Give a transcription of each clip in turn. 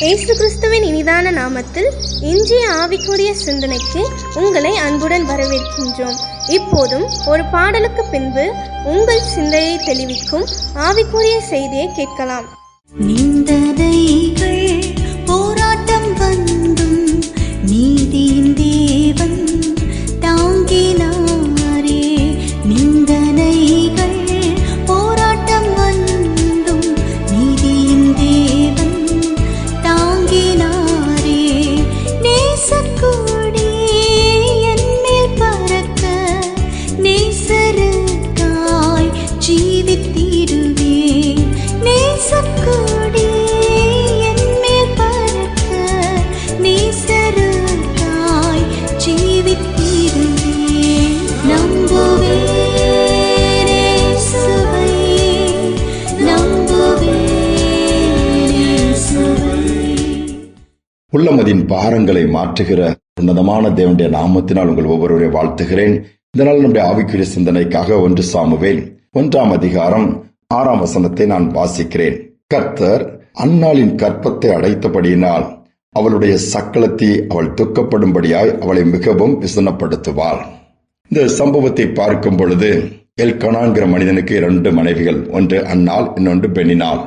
இயேசு கிறிஸ்துவின் இனிதான நாமத்தில் இன்றைய ஆவிக்குரிய சிந்தனைக்கு உங்களை அன்புடன் வரவேற்கின்றோம். இப்போதும் ஒரு பாடலுக்கு பின்பு உங்கள் சிந்தையை தெளிவிக்கும் ஆவிக்குரிய செய்தியை கேட்கலாம். நிந்தனைகள் போராட்டம் வந்தும் நீதியின் தேவன் தாங்கினாரே. நிந்தனைகள் போராட்டம் வந்தும் நீதியின் தேவன் தாங்கினாரே. நேசக்கூடி என்னில் பறக்க நேசருக்காய் ஜீவித்திடுவேன். நேசக்கூடி என்னில் பறக்க நேசருக்காய் ஜீவித்திடுவேன். நம்புவேன் இயேசுவை, நம்புவேன் இயேசுவை. உள்ளமதின் பாரங்களை மாற்றுகிற உன்னதமான தேவனுடைய நாமத்தினால் உங்கள் ஒவ்வொருவரையும் வாழ்த்துகிறேன். இதனால் நம்முடைய ஆவிக்குரிய சிந்தனைக்காக 1 சாமுவேல் 1ஆம் அதிகாரம் 6ஆம் வசனத்தை நான் வாசிக்கிறேன். கர்த்தர் அன்னாளின் கற்பத்தை அடைத்தபடியினால் அவளுடைய சக்களத்தை அவள் துக்கப்படும்படியாய் அவளை மிகவும் விசனப்படுத்துவாள். இந்த சம்பவத்தை பார்க்கும் பொழுது எல்கனான்கிற மனிதனுக்கு 2 மனைவிகள், ஒன்று அன்னாள், இன்னொன்று பெனினாள்.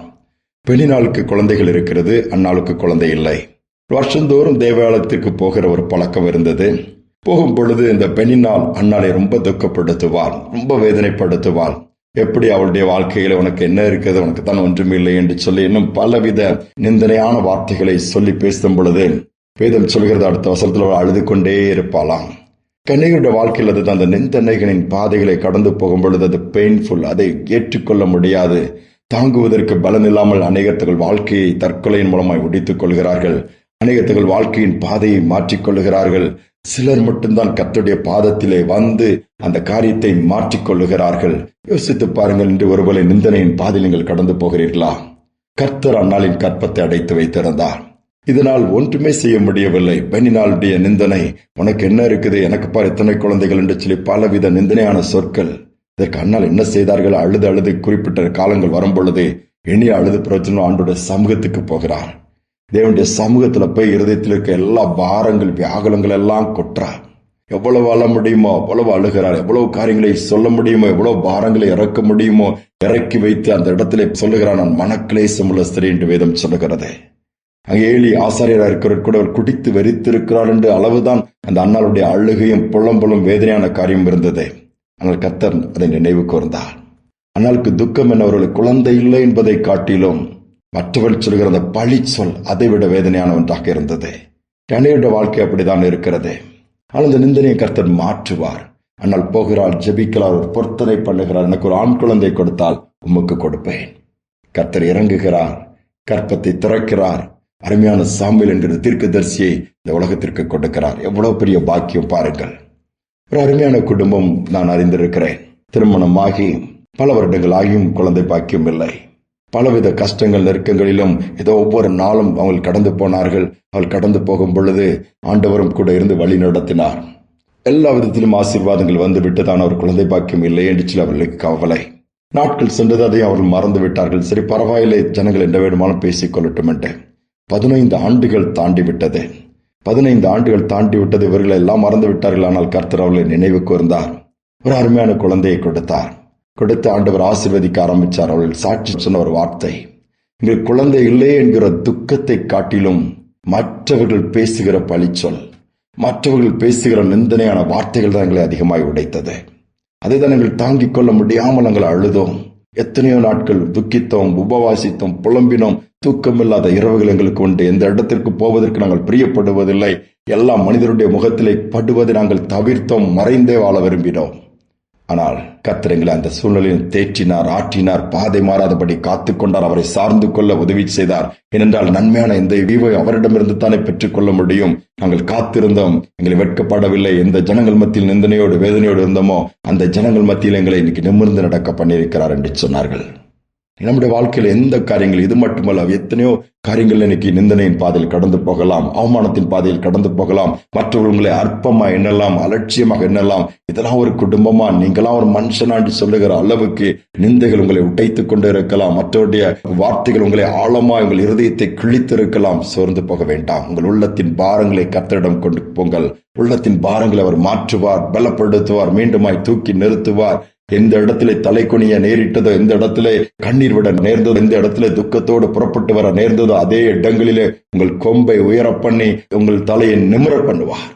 பெனினாளுக்கு குழந்தைகள் இருக்கிறது, அன்னாளுக்கு குழந்தை இல்லை. வருஷந்தோறும் தேவாலயத்துக்கு போகிற ஒரு பழக்கம் இருந்தது. போகும் பொழுது இந்த பெனினாள் அன்னாளை ரொம்ப துக்கப்படுத்துவாள், ரொம்ப வேதனைப்படுத்துவாள். எப்படி அவளுடைய வாழ்க்கையில உனக்கு என்ன இருக்குது, உனக்கு தான் ஒன்றுமில்லை என்று சொல்லி இன்னும் பலவித நிந்தனையான வார்த்தைகளை சொல்லி பேசும் பொழுது வேதம் சொல்கிறது அடுத்த வசனத்தில் அவள் அழுது கொண்டே இருப்பாளாம். கன்னிகளுடைய வாழ்க்கையில் அது அந்த நிந்தனைகளின் பாதைகளை கடந்து போகும் பொழுது அது பெயின்ஃபுல், அதை ஏற்றுக்கொள்ள முடியாது. தாங்குவதற்கு பலன் இல்லாமல் அநேகர்கள் வாழ்க்கையை தற்கொலையின் மூலமாய் உடைத்துக் கொள்கிறார்கள். அநேகர்கள் வாழ்க்கையின் பாதையை மாற்றிக்கொள்ளுகிறார்கள். சிலர் மட்டும்தான் கர்த்தருடைய பாதத்திலே வந்து அந்த காரியத்தை மாற்றிக்கொள்ளுகிறார்கள். யோசித்து பாருங்கள், இன்று ஒருவேளை நிந்தனையின் பாதையில் நீங்கள் கடந்து போகிறீர்களா? கர்த்தர் அந்நாளின் கற்பத்தை அடைத்து வைத்திருந்தார். இதனால் ஒன்றுமே செய்ய முடியவில்லை. பெனினாளுடைய நிந்தனை, உனக்கு என்ன இருக்குது, எனக்கு பார் எத்தனை குழந்தைகள் என்று சொல்லி பலவித நிந்தனையான சொற்கள். இதற்கு அண்ணால் என்ன செய்தார்கள்? அழுது அழுது குறிப்பிட்ட காலங்கள் வரும் பொழுது எண்ணிய அழுது பிரச்சனை ஆண்டோட சமூகத்துக்கு போகிறார். தேவனுடைய சமூகத்துல போய் இருதயத்தில் இருக்க எல்லா பாரங்கள் வியாகுலங்கள் எல்லாம் கொட்டுறார். எவ்வளவு அழ முடியுமோ அவ்வளவு அழுகிறார். எவ்வளவு காரியங்களை சொல்ல முடியுமோ, எவ்வளவு பாரங்களை இறக்க முடியுமோ இறக்கி வைத்து அந்த இடத்திலே சொல்லுகிறார், நான் மனக்லேசமுள்ள ஸ்திரீ என்று வேதம் சொல்லுகிறது. அங்கே ஏலி ஆசாரியராக இருக்கிறவர் கூட அவர் குடித்து வெறித்திருக்கிறார் என்று அளவுதான் அந்த அண்ணாளுடைய அழுகையும் புலம்பலும் வேதனையான காரியம் இருந்தது. ஆனால் கர்த்தர் அதை நினைவு கூர்ந்தார். அண்ணாளுக்கு துக்கம் என்னவர்களுக்கு குழந்தை இல்லை என்பதை காட்டிலும் மற்றவர்கள் சொல்கிற அந்த பழி சொல் அதை விட வேதனையான ஒன்றாக இருந்தது. கன்னிகளுடைய வாழ்க்கை அப்படித்தான் இருக்கிறது. ஆனால் அந்த நிந்தனையை கர்த்தர் மாற்றுவார். அண்ணால் போகிறாள், ஜெபிக்கிறார், பொருத்தனை பண்ணுகிறார். எனக்கு ஒரு ஆண் குழந்தை கொடுத்தால் உமக்கு கொடுப்பேன். கர்த்தர் இறங்குகிறார், கற்பத்தை திறக்கிறார். அருமையான சாமுவேல் என்கிற தீர்க்கதரிசியை இந்த உலகத்திற்கு கொடுக்கிறார். எவ்வளவு பெரிய பாக்கியம் பாருங்கள். ஒரு அருமையான குடும்பம் நான் அறிந்திருக்கிறேன். திருமணமாகி பல வருடங்கள் ஆகியும் குழந்தை பாக்கியம் இல்லை. பலவித கஷ்டங்கள் நெருக்கங்களிலும் ஏதோ ஒவ்வொரு நாளும் அவர்கள் கடந்து போனார்கள். அவள் கடந்து போகும் பொழுது ஆண்டவரும் கூட இருந்து வழி நடத்தினார். எல்லா விதத்திலும் ஆசீர்வாதங்கள் வந்துவிட்டு தான் அவர் குழந்தை பாக்கியம் இல்லை என்று சொல்லி அவர்களுக்கு கவலை. நாட்கள் சென்றது, அதையும் அவர்கள் மறந்து விட்டார்கள். சரி பரவாயில்லை, ஜனங்கள் என்ன வேண்டுமானும் பேசிக் கொள்ளட்டும் என்று 15 ஆண்டுகள் தாண்டி விட்டது. 15 ஆண்டுகள் தாண்டி விட்டது. இவர்களை எல்லாம் மறந்து விட்டார்கள். ஆனால் கர்த்தர் அவர்களை நினைவு கூர்ந்தார். ஒரு அருமையான குழந்தையை கொடுத்தார். கொடுத்து ஆண்டவர் ஆசீர்வதிக்க ஆரம்பித்தார். அவர்கள் சாட்சி சொன்ன ஒரு வார்த்தை, எங்கள் குழந்தை இல்லை என்கிற துக்கத்தை காட்டிலும் மற்றவர்கள் பேசுகிற பழிச்சொல், மற்றவர்கள் பேசுகிற நிந்தனையான வார்த்தைகள் தான் எங்களை அதிகமாய் உடைத்தது. அதைதான் எங்கள் தாங்கிக் கொள்ள முடியாமல் நாங்கள் அழுதோம். எத்தனையோ நாட்கள் துக்கித்தோம், உபவாசித்தோம், புலம்பினோம். தூக்கமில்லாத இரவுகள் எங்களுக்கு உண்டு. எந்த இடத்திற்கு போவதற்கு நாங்கள் பிரியப்படுவதில்லை. எல்லா மனிதருடைய முகத்திலே படுவதை நாங்கள் தவிர்த்தோம், மறைந்தே வாழ விரும்பினோம். ஆனால் கர்த்தர் எங்களை அந்த சூழ்நிலையில் தேற்றினார், ஆற்றினார், பாதை மாறாதபடி காத்துக்கொண்டார், அவரை சார்ந்து கொள்ள உதவி செய்தார். ஏனென்றால் நன்மையான இந்த ஈவை அவரிடமிருந்து தானே பெற்றுக்கொள்ள முடியும். நாங்கள் காத்திருந்தோம், எங்களை வெட்கப்படவில்லை. எந்த ஜனங்கள் மத்தியில் நிந்தனையோடு வேதனையோடு இருந்தோமோ அந்த ஜனங்கள் மத்தியில் எங்களை இன்னைக்கு நிமிர்ந்து நடக்க பண்ணியிருக்கிறார் என்று சொன்னார்கள். நம்முடைய வாழ்க்கையில எந்த காரியங்கள், இது மட்டுமல்ல, எத்தனையோ காரியங்கள் இன்னைக்கு நிந்தனையின் பாதையில் கடந்து போகலாம், அவமானத்தின் பாதையில் கடந்து போகலாம், மற்றவர்களை அற்பமா எண்ணலாம், அலட்சியமாக எண்ணலாம். இதெல்லாம் ஒரு குடும்பமா, நீங்களாம் ஒரு மனுஷனாண்டு சொல்லுகிற அளவுக்கு நிந்தைகள் உங்களை உடைத்துக் கொண்டு இருக்கலாம். மற்றவருடைய வார்த்தைகள் உங்களை ஆழமா உங்கள் இருதயத்தை கிழித்து இருக்கலாம். சோர்ந்து போக வேண்டாம். உங்கள் உள்ளத்தின் பாரங்களை கர்த்தரிடம் கொண்டு போங்கள். உள்ளத்தின் பாரங்களை அவர் மாற்றுவார், பலப்படுத்துவார், மீண்டுமாய் தூக்கி நிறுத்துவார். எந்த இடத்திலே தலை குனிய நேரிட்டதோ, எந்த இடத்திலே கண்ணீர் விட நேர்ந்ததோ, எந்த இடத்திலே துக்கத்தோடு புறப்பட்டு வர நேர்ந்ததோ, அதே இடங்களிலே உங்கள் கொம்பை உயர பண்ணி உங்கள் தலையை நிமிர பண்ணுவார்.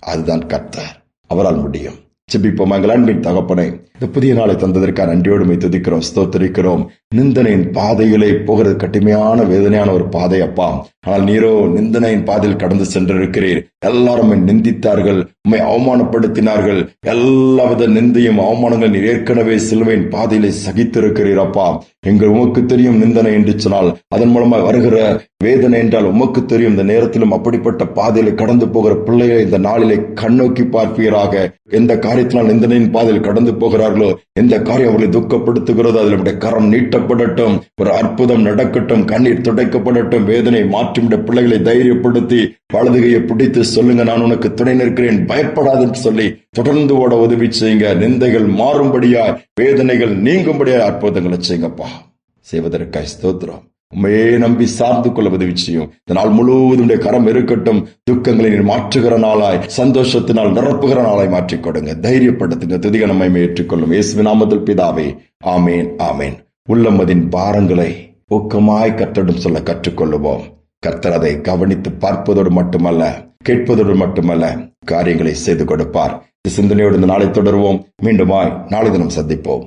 அதுதான் கர்த்தர். அவரால் முடியும். செபிப்போம். எங்கள் அன்பின் தகப்பனே, இந்த புதிய நாளை தந்ததற்காக நன்றியோடு துதிக்கிறோம், ஸ்தோத்திரிக்கிறோம். நிந்தனையின் பாதையிலே போகிறது கடுமையான வேதனையான ஒரு பாதை அப்பா. ஆனால் நீரோ நிந்தனையின் பாதையில் கடந்து சென்றிருக்கிறீர். எல்லாரும் நிந்தித்தார்கள், உம்மை அவமானப்படுத்தினார்கள். எல்லாவித நிந்தையும் அவமானங்கள் நீர் ஏற்கனவே சிலுவையின் பாதையிலே சகித்திருக்கிறீர் அப்பா. எங்கள் உமக்கு தெரியும் நிந்தனை என்று சொன்னால் அதன் மூலமாக வருகிற வேதனை என்றால் உமக்கு தெரியும். இந்த நேரத்திலும் அப்படிப்பட்ட பாதையில கடந்து போகிற பிள்ளைகளை இந்த நாளிலே கண்ணோக்கி பார்ப்பீராக. எந்த காரியத்தினால் நிந்தனையின் பாதையில் கடந்து போகிறார்களோ, எந்த காரியம் அவர்களை துக்கப்படுத்துகிறதோ, அதில் நம்முடைய கரம் நீட்டப்படட்டும், ஒரு அற்புதம் நடக்கட்டும், கண்ணீர் துடைக்கப்படட்டும். வேதனை மாற்றி பிள்ளைகளை தைரியப்படுத்தி வலதுகையை பிடித்து சொல்லுங்க, நான் உனக்கு துணை நிற்கிறேன், பயப்படாதுன்னு சொல்லி தொடர்ந்து ஓட உதவி செய்யுங்க. நிந்தைகள் மாறும்படியாய், வேதனைகள் நீங்கும்படியாய் அற்புதங்களை செய்யுங்கப்பா. செய்வதற்காய் ஸ்தோத்திரம். உண்மையே நம்பி சார்ந்து கொள்ள உதவி செய்யும். இந்த நாள் முழுவதும் கரம் இருக்கட்டும். துக்கங்களை நீர் மாற்றுகிற நாளாய், சந்தோஷத்தினால் நிரப்புகிற நாளாய் மாற்றிக் கொடுங்க. தைரியப்படுத்துங்க. துதிக நம்மை ஏற்றுக்கொள்ளும். இயேசுவின் நாமத்தில் பிதாவே, ஆமேன், ஆமேன். உள்ளமதின் பாரங்களை ஊக்கமாய் கர்த்தரிடம் சொல்ல கற்றுக்கொள்ளுவோம். கர்த்தர் அதை கவனித்து பார்ப்பதோடு மட்டுமல்ல, கேட்பதோடு மட்டுமல்ல, காரியங்களை செய்து கொடுப்பார். இந்த சிந்தனையோடு இந்த நாளை தொடருவோம். மீண்டுமாய் நாளை தினம் சந்திப்போம்.